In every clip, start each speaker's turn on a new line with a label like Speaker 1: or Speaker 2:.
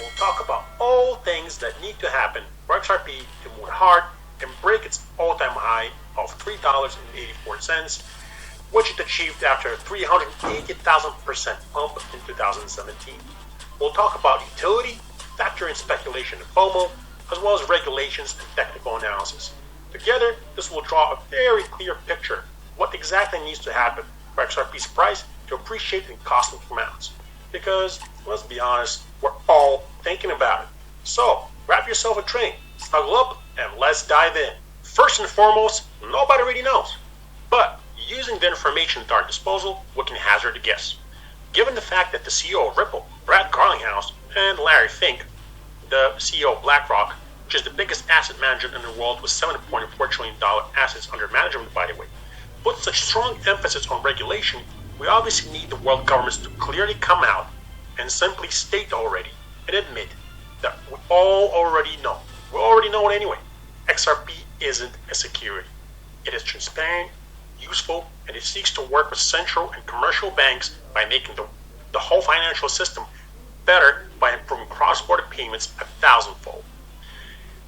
Speaker 1: we'll talk about all things that need to happen for XRP to move hard and break its all-time high of $3.84, which it achieved after a 380,000% pump in 2017. We'll talk about utility, factor in speculation and FOMO, as well as regulations and technical analysis. Together, this will draw a very clear picture of what exactly needs to happen for XRP's price to appreciate in cosmic amounts. Because, let's be honest, we're all thinking about it. So, grab yourself a drink, snuggle up, and let's dive in. First and foremost, nobody really knows. But, using the information at our disposal, we can hazard a guess. Given the fact that the CEO of Ripple, Brad Garlinghouse, and Larry Fink, the CEO of BlackRock, which is the biggest asset manager in the world with $7.4 trillion assets under management, by the way, put such strong emphasis on regulation, we obviously need the world governments to clearly come out and simply state already and admit that we all already know. We already know it anyway. XRP isn't a security. It is transparent, useful, and it seeks to work with central and commercial banks by making the whole financial system better by improving cross-border payments 1,000-fold.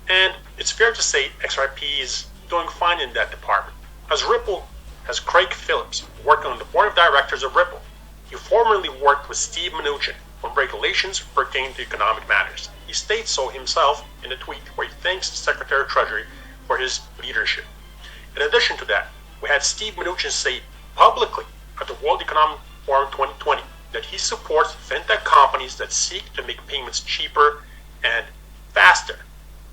Speaker 1: And it's fair to say XRP is doing fine in that department. As Ripple has Craig Phillips working on the board of directors of Ripple. He formerly worked with Steve Mnuchin on regulations pertaining to economic matters. He states so himself in a tweet where he thanks the Secretary of Treasury for his leadership. In addition to that, we had Steve Mnuchin say publicly at the World Economic Forum 2020 that he supports fintech companies that seek to make payments cheaper and faster.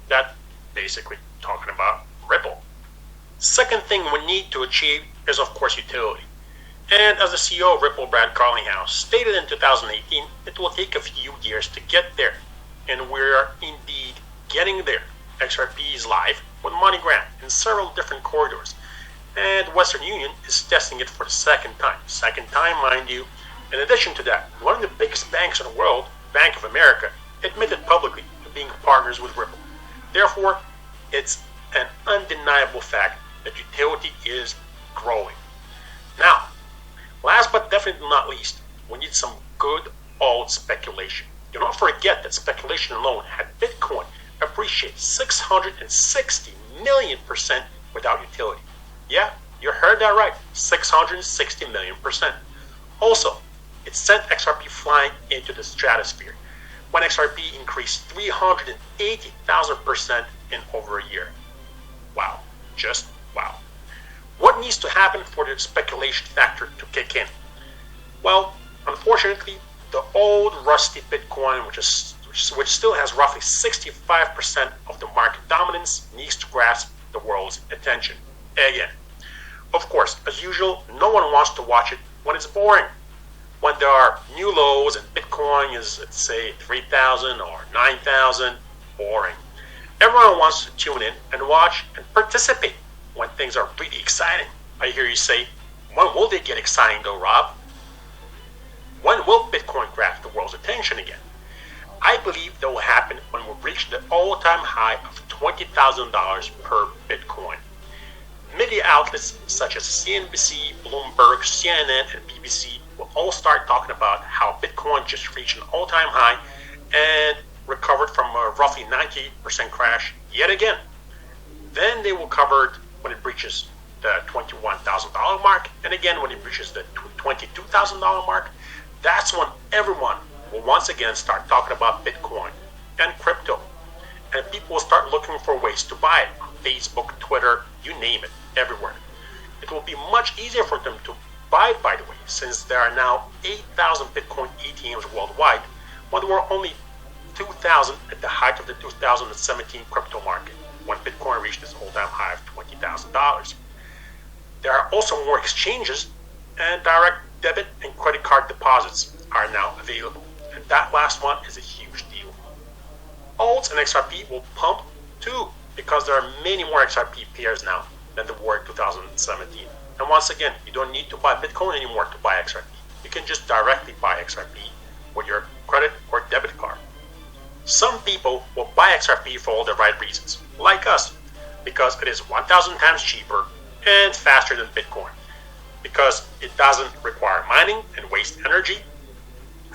Speaker 1: That basically talking about Ripple. Second thing we need to achieve is of course utility. And as the CEO of Ripple, Brad Garlinghouse, stated in 2018, it will take a few years to get there. And we're indeed getting there. XRP is live with MoneyGram in several different corridors. And Western Union is testing it for the second time. Second time, mind you. In addition to that, one of the biggest banks in the world, Bank of America, admitted publicly to being partners with Ripple. Therefore, it's an undeniable fact that utility is growing. Now, last but definitely not least, we need some good old speculation. Do not forget that speculation alone had Bitcoin appreciate 660 million% without utility. Yeah, you heard that right, 660 million%. Also, it sent XRP flying into the stratosphere when XRP increased 380,000% in over a year. Wow, just wow. What needs to happen for the speculation factor to kick in? Well, unfortunately, the old rusty Bitcoin, which still has roughly 65% of the market dominance, needs to grasp the world's attention again. Of course, as usual, no one wants to watch it when it's boring. When there are new lows and Bitcoin is, let's say, 3,000 or 9,000, boring. Everyone wants to tune in and watch and participate when things are really exciting. I hear you say, when will they get exciting though, Rob? When will Bitcoin grab the world's attention again? I believe that will happen when we reach the all-time high of $20,000 per Bitcoin. Media outlets such as CNBC, Bloomberg, CNN, and BBC will all start talking about how Bitcoin just reached an all-time high and recovered from a roughly 98% crash yet again. Then they will cover it when it breaches the $21,000 mark, and again when it breaches the $22,000 mark. That's when everyone will once again start talking about Bitcoin and crypto, and people will start looking for ways to buy it on Facebook, Twitter, you name it, everywhere. It will be much easier for them to buy it, by the way, since there are now 8,000 Bitcoin ATMs worldwide, when there were only 2,000 at the height of the 2017 crypto market, when Bitcoin reached its all-time high of $20,000. There are also more exchanges, and direct debit and credit card deposits are now available. And that last one is a huge deal. Alts and XRP will pump too, because there are many more XRP pairs now than there were in 2017. And once again, you don't need to buy Bitcoin anymore to buy XRP. You can just directly buy XRP with your credit or debit card. Some people will buy XRP for all the right reasons, like us, because it is 1,000 times cheaper and faster than Bitcoin, because it doesn't require mining and waste energy,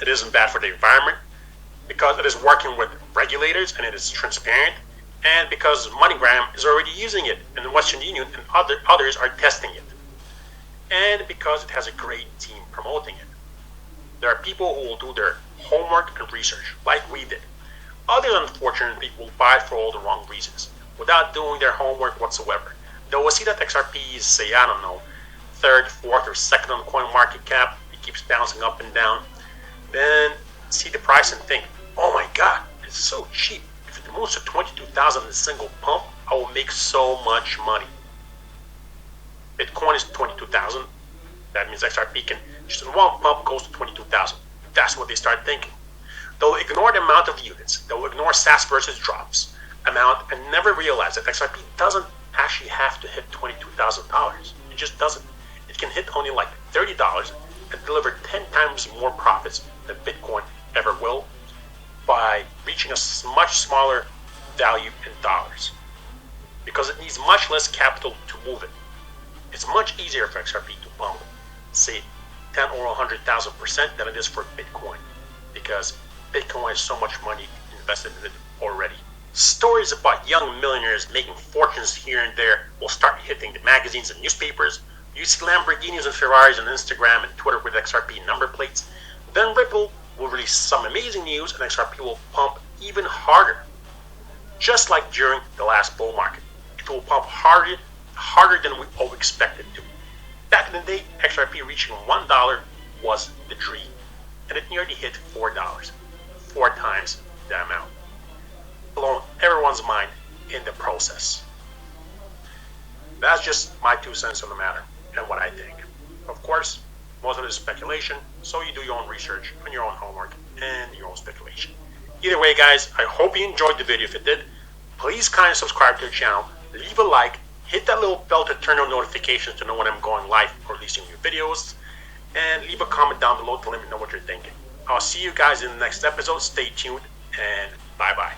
Speaker 1: it isn't bad for the environment, because it is working with regulators and it is transparent, and because MoneyGram is already using it and Western Union and others are testing it, and because it has a great team promoting it. There are people who will do their homework and research like we did. Others, unfortunately, will buy it for all the wrong reasons without doing their homework whatsoever. They will see that XRP is, say, I don't know, third, fourth, or second on coinmarketcap. It keeps bouncing up and down. Then see the price and think, oh my god, it's so cheap. If it moves to 22,000 in a single pump, I will make so much money. Bitcoin is 22,000. That means XRP can, just in one pump, goes to 22,000. That's what they start thinking. They'll ignore the amount of units. They'll ignore SAS versus drops amount and never realize that XRP doesn't actually have to hit $22,000. It just doesn't. It can hit only like $30 and deliver 10 times more profits than Bitcoin ever will by reaching a much smaller value in dollars, because it needs much less capital to move it. It's much easier for XRP to pump, say, 10 or 100,000% than it is for Bitcoin, because Bitcoin has so much money invested in it already. Stories about young millionaires making fortunes here and there will start hitting the magazines and newspapers. You see Lamborghinis and Ferraris on Instagram and Twitter with XRP number plates. Then Ripple will release some amazing news and XRP will pump even harder. Just like during the last bull market. It will pump harder than we all expected to. Back in the day, XRP reaching $1 was the dream. And it nearly hit $4. 4 times the amount. Blowing everyone's mind in the process. That's just my 2 cents on the matter and what I think. Of course, most of it is speculation, so you do your own research and your own homework and your own speculation. Either way, guys, I hope you enjoyed the video. If you did, please kindly subscribe to the channel, leave a like, hit that little bell to turn on notifications to know when I'm going live or releasing new videos, and leave a comment down below to let me know what you're thinking. I'll see you guys in the next episode. Stay tuned, and bye-bye.